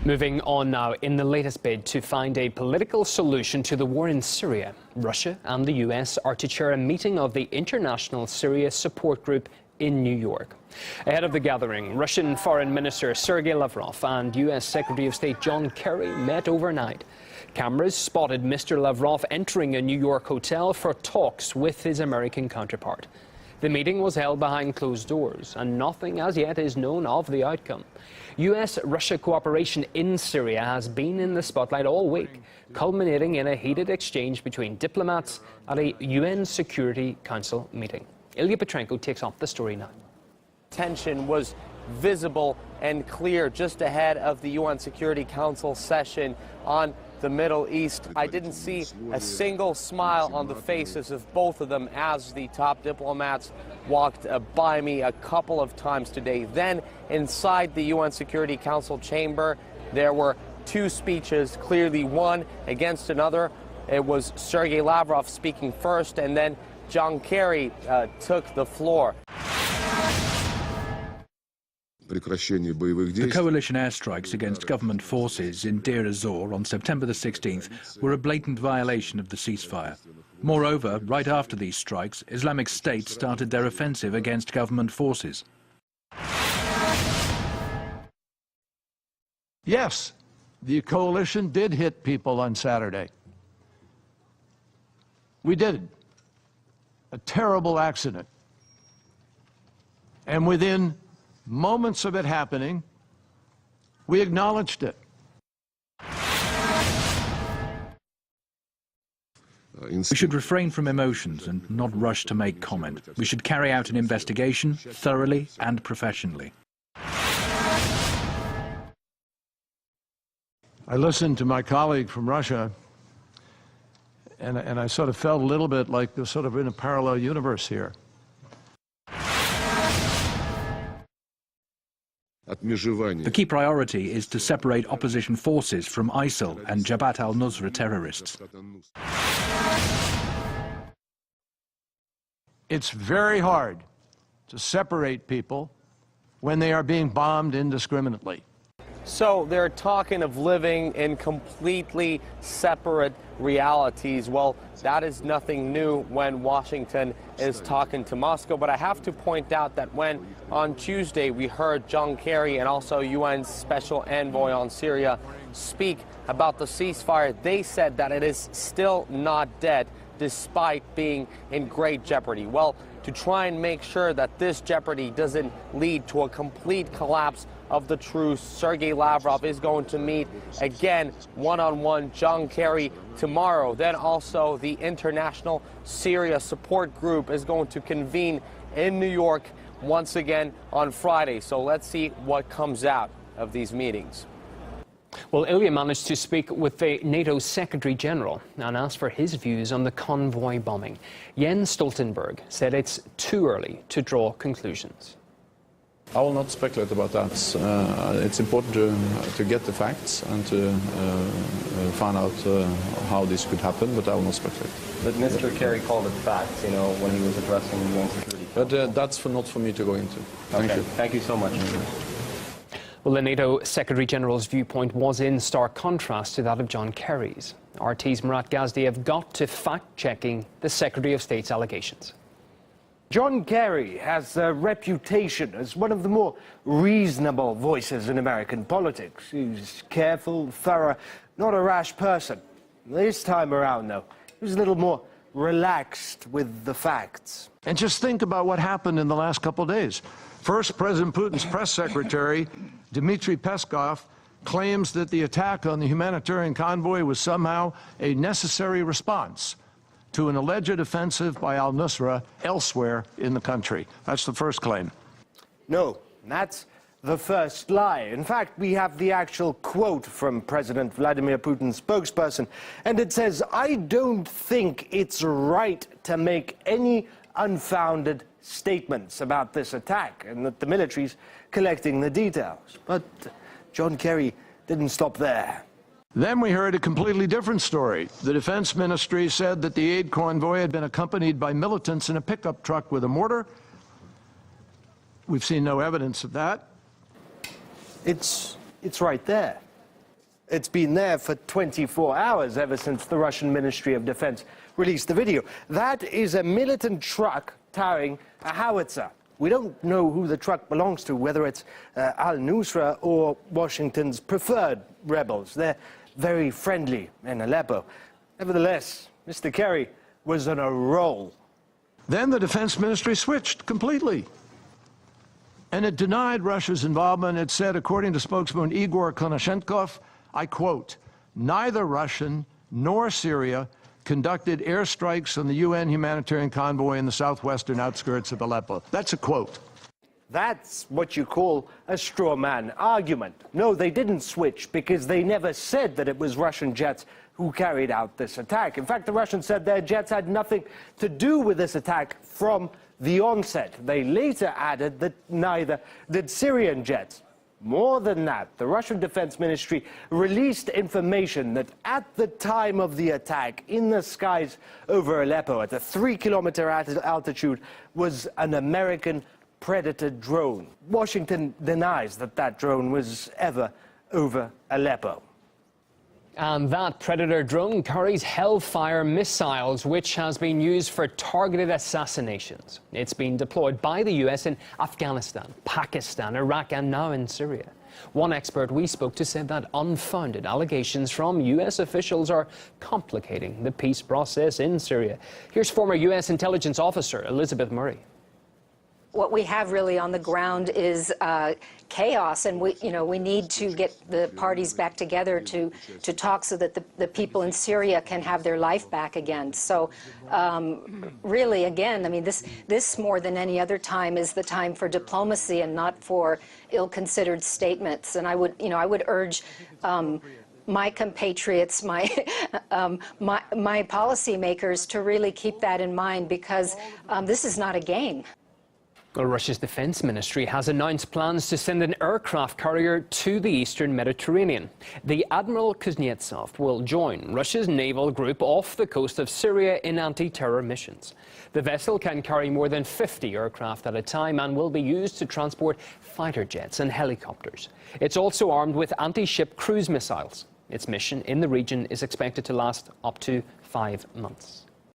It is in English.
Moving on now, in the latest bid to find a political solution to the war in Syria, Russia and the US are to chair a meeting of the International Syria Support Group in New York. Ahead of the gathering, Russian Foreign Minister Sergey Lavrov and US Secretary of State John Kerry met overnight. Cameras spotted Mr. Lavrov entering a New York hotel for talks with his American counterpart. The meeting was held behind closed doors, and nothing as yet is known of the outcome. US-Russia cooperation in Syria has been in the spotlight all week, culminating in a heated exchange between diplomats at a UN Security Council meeting. Ilya Petrenko takes up the story now. Tension was visible and clear just ahead of the UN Security Council session on the Middle East. I didn't see a single smile on the faces of both of them as the top diplomats walked by me a couple of times today. Then inside the UN Security Council chamber, there were two speeches, clearly one against another. It was Sergey Lavrov speaking first, and then John Kerry took the floor. The coalition airstrikes against government forces in Deir ez-Zor on September the 16th were a blatant violation of the ceasefire. Moreover, right after these strikes, Islamic State started their offensive against government forces. Yes, the coalition did hit people on Saturday. We did. A terrible accident. And within moments of it happening, we acknowledged it. We should refrain from emotions and not rush to make comment. We should carry out an investigation thoroughly and professionally. I listened to my colleague from Russia, and I sort of felt a little bit like we're sort of in a parallel universe here. The key priority is to separate opposition forces from ISIL and Jabhat al-Nusra terrorists. It's very hard to separate people when they are being bombed indiscriminately. So they're talking of living in completely separate realities. Well, that is nothing new when Washington is talking to Moscow. But I have to point out that when on Tuesday we heard John Kerry and also UN Special Envoy on Syria speak about the ceasefire, they said that it is still not dead despite being in great jeopardy. Well, to try and make sure that this jeopardy doesn't lead to a complete collapse of the truce, Sergey Lavrov is going to meet again one-on-one John Kerry tomorrow. Then also the International Syria Support Group is going to convene in New York once again on Friday. So let's see what comes out of these meetings. Well, Ilya managed to speak with the NATO Secretary General and asked for his views on the convoy bombing. Jens Stoltenberg said it's too early to draw conclusions. I will not speculate about that. It's important to get the facts and to find out how this could happen, but I will not speculate. But Mr. Kerry called it facts, you know, when he was addressing the UN Security Council. But that's not for me to go into. Thank you. Thank you so much. Well, the NATO Secretary General's viewpoint was in stark contrast to that of John Kerry's. RT's Murat Gazdi have got to fact-checking the Secretary of State's allegations. John Kerry has a reputation as one of the more reasonable voices in American politics. He's careful, thorough, not a rash person. This time around, though, he was a little more relaxed with the facts. And just think about what happened in the last couple of days. First, President Putin's press secretary, Dmitry Peskov, claims that the attack on the humanitarian convoy was somehow a necessary response to an alleged offensive by al-Nusra elsewhere in the country. That's the first claim. No, that's the first lie. In fact, we have the actual quote from President Vladimir Putin's spokesperson, and it says, "I don't think it's right to make any unfounded statements about this attack, and that the military's collecting the details." But John Kerry didn't stop there. Then we heard a completely different story. The Defense Ministry said that the aid convoy had been accompanied by militants in a pickup truck with a mortar. We've seen no evidence of that. It's right there. It's been there for 24 hours ever since the Russian Ministry of Defense released the video. That is a militant truck towing a howitzer. We don't know who the truck belongs to, whether it's al-Nusra or Washington's preferred rebels. They're very friendly in Aleppo. Nevertheless, Mr. Kerry was on a roll. Then the defense ministry switched completely. And it denied Russia's involvement. It said, according to spokesman Igor Konashenkov, I quote, neither Russian nor Syria conducted airstrikes on the UN humanitarian convoy in the southwestern outskirts of Aleppo. That's a quote. That's what you call a straw man argument. No, they didn't switch because they never said that it was Russian jets who carried out this attack. In fact, the Russians said their jets had nothing to do with this attack from the onset. They later added that neither did Syrian jets. More than that, the Russian Defense Ministry released information that at the time of the attack, in the skies over Aleppo at a 3-kilometer altitude, was an American Predator drone. Washington denies that that drone was ever over Aleppo. And that Predator drone carries Hellfire missiles, which has been used for targeted assassinations. It's been deployed by the US in Afghanistan, Pakistan, Iraq, and now in Syria. One expert we spoke to said that unfounded allegations from US officials are complicating the peace process in Syria. Here's former US intelligence officer Elizabeth Murray. What we have really on the ground is chaos, and we need to get the parties back together to talk so that the people in Syria can have their life back again. So really, again, I mean, this more than any other time is the time for diplomacy and not for ill-considered statements. And I would urge my compatriots, my policymakers to really keep that in mind, because this is not a game. Well, Russia's defense ministry has announced plans to send an aircraft carrier to the eastern Mediterranean. The Admiral Kuznetsov will join Russia's naval group off the coast of Syria in anti-terror missions. The vessel can carry more than 50 aircraft at a time and will be used to transport fighter jets and helicopters. It's also armed with anti-ship cruise missiles. Its mission in the region is expected to last up to 5 months.